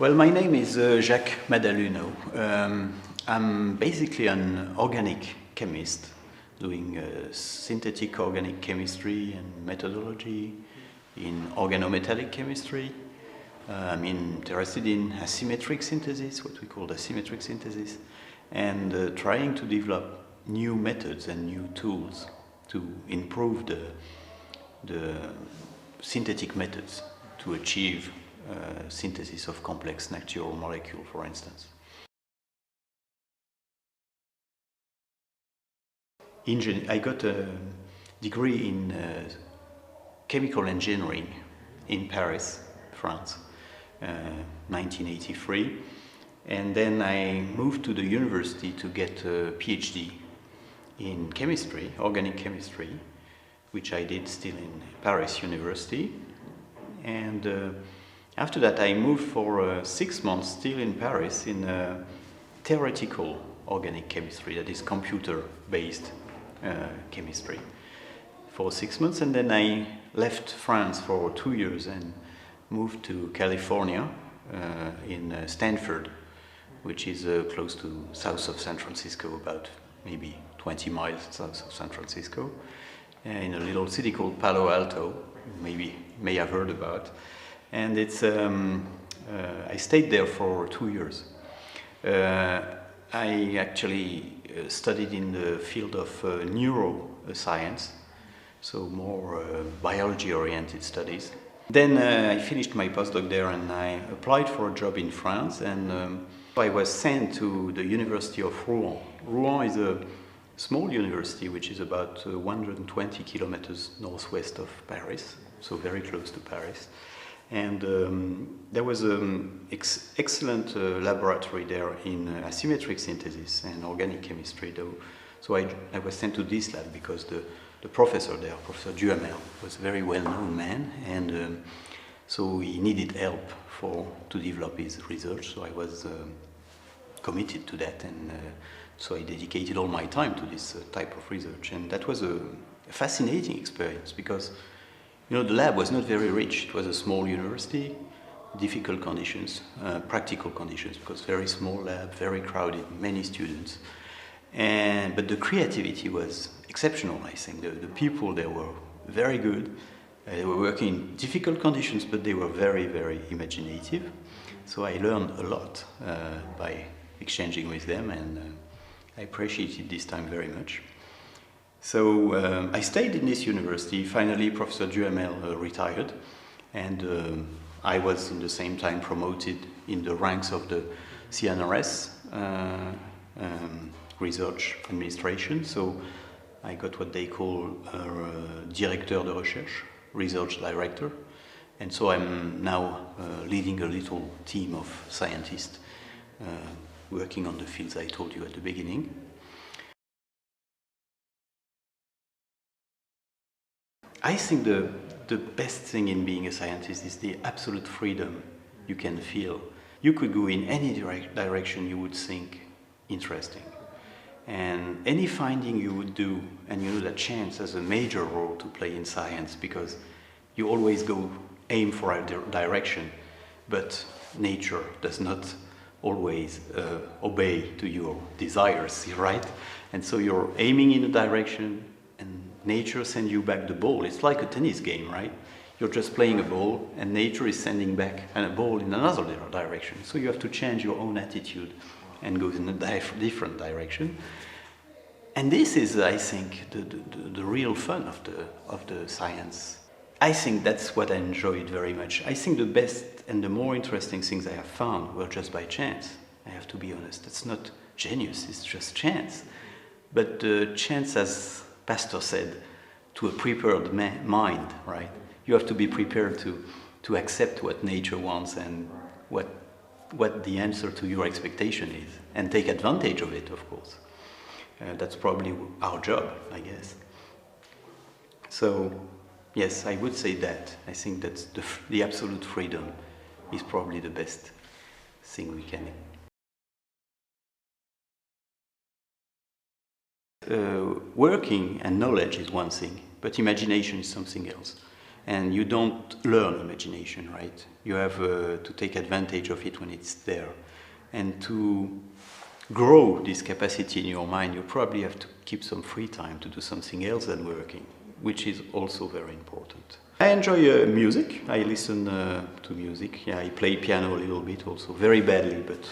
Well, my name is Jacques Maddaluno. I'm basically an organic chemist doing synthetic organic chemistry and methodology in organometallic chemistry. I'm interested in asymmetric synthesis, what we call asymmetric synthesis, and trying to develop new methods and new tools to improve the synthetic methods to achieve synthesis of complex natural molecules, for instance. I got a degree in chemical engineering in Paris, France, 1983, and then I moved to the university to get a PhD in chemistry, organic chemistry, which I did still in Paris University. And after that I moved for 6 months still in Paris in theoretical organic chemistry, that is computer-based chemistry, for 6 months, and then I left France for 2 years and moved to California in Stanford, which is close to south of San Francisco, about maybe 20 miles south of San Francisco, in a little city called Palo Alto, maybe may have heard about. And it's I stayed there for 2 years. I actually studied in the field of neuroscience, so more biology-oriented studies. Then I finished my postdoc there and I applied for a job in France, and I was sent to the University of Rouen. Rouen is a small university which is about 120 kilometers northwest of Paris, so very close to Paris. And there was an excellent laboratory there in asymmetric synthesis and organic chemistry, though. So I was sent to this lab because the professor there, Professor Duhamel, was a very well-known man, and so he needed help to develop his research. So I was committed to that, and so I dedicated all my time to this type of research. And that was a fascinating experience because, you know, the lab was not very rich. It was a small university, difficult conditions, practical conditions, because very small lab, very crowded, many students. But the creativity was exceptional, I think. The people there were very good. They were working in difficult conditions, but they were very, very imaginative. So I learned a lot by exchanging with them, and I appreciated this time very much. So I stayed in this university. Finally, Professor Duhamel retired, and I was in the same time promoted in the ranks of the CNRS research administration. So I got what they call directeur de recherche, research director, and so I'm now leading a little team of scientists working on the fields I told you at the beginning. I think the best thing in being a scientist is the absolute freedom you can feel. You could go in any direction you would think interesting. And any finding you would do, and you know that chance has a major role to play in science, because you always aim for a direction, but nature does not always obey to your desires, right? And so you're aiming in a direction, and nature sends you back the ball. It's like a tennis game, right? You're just playing a ball, and nature is sending back a ball in another direction. So you have to change your own attitude and go in a different direction. And this is, I think, the real fun of the science. I think that's what I enjoyed very much. I think the best and the more interesting things I have found were just by chance. I have to be honest. It's not genius, it's just chance. But chance, as Pastor said, to a prepared mind, right? You have to be prepared to accept what nature wants and what the answer to your expectation is, and take advantage of it, of course. That's probably our job, I guess. So, yes, I would say that. I think that the absolute freedom is probably the best thing we can. Working and knowledge is one thing, but imagination is something else. and you don't learn imagination, right? You have to take advantage of it when it's there. And to grow this capacity in your mind, you probably have to keep some free time to do something else than working, which is also very important. I enjoy music. I listen to music. Yeah, I play piano a little bit also, very badly, but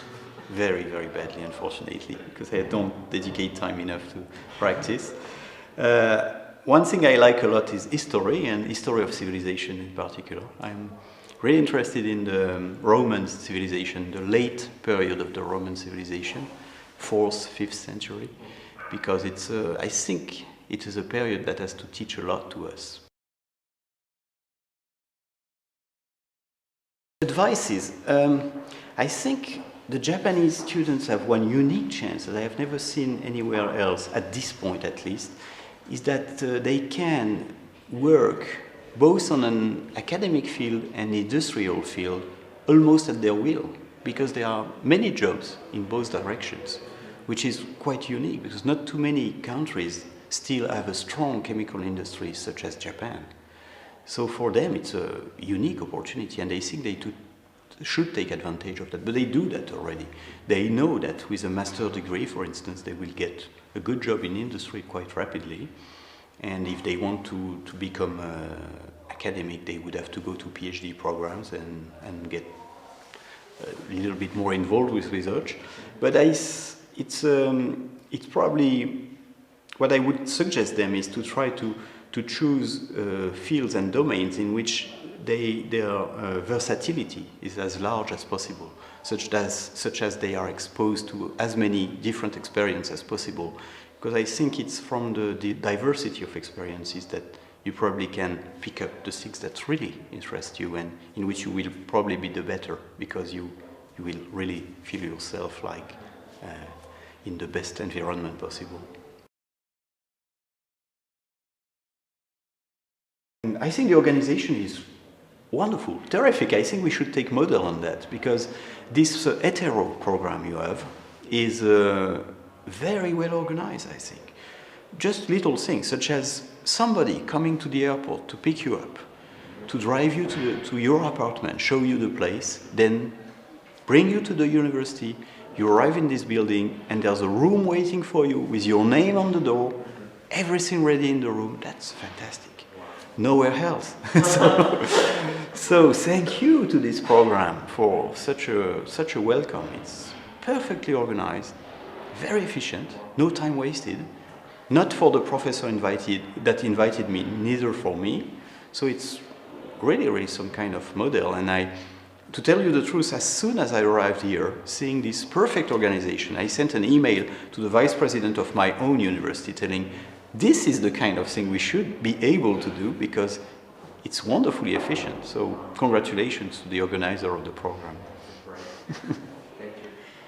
very, very badly, unfortunately, because I don't dedicate time enough to practice. One thing I like a lot is history, and history of civilization in particular. I'm really interested in the Roman civilization, the late period of the Roman civilization, 4th, 5th century, because it's, I think it is a period that has to teach a lot to us. Advices. I think the Japanese students have one unique chance that I have never seen anywhere else, at this point at least, is that they can work both on an academic field and industrial field almost at their will, because there are many jobs in both directions, which is quite unique, because not too many countries still have a strong chemical industry such as Japan. So for them it's a unique opportunity, and they think they should take advantage of that, but they do that already. They know that with a master's degree, for instance, they will get a good job in industry quite rapidly, and if they want to become academic, they would have to go to PhD programs and get a little bit more involved with research. But it's probably, what I would suggest them is to try to choose fields and domains in which their versatility is as large as possible, such as they are exposed to as many different experiences as possible. Because I think it's from the diversity of experiences that you probably can pick up the things that really interest you and in which you will probably be the better, because you will really feel yourself like in the best environment possible. I think the organization is wonderful, terrific. I think we should take model on that, because this hetero program you have is very well organized, I think. Just little things, such as somebody coming to the airport to pick you up, to drive you to your apartment, show you the place, then bring you to the university. You arrive in this building and there's a room waiting for you with your name on the door, everything ready in the room. That's fantastic. Nowhere else. So thank you to this program for such a welcome. It's perfectly organized, very efficient, no time wasted, not for the professor that invited me, neither for me. So it's really some kind of model. And to tell you the truth, as soon as I arrived here, seeing this perfect organization, I sent an email to the vice president of my own university telling, this is the kind of thing we should be able to do, because it's wonderfully efficient. So congratulations to the organizer of the program.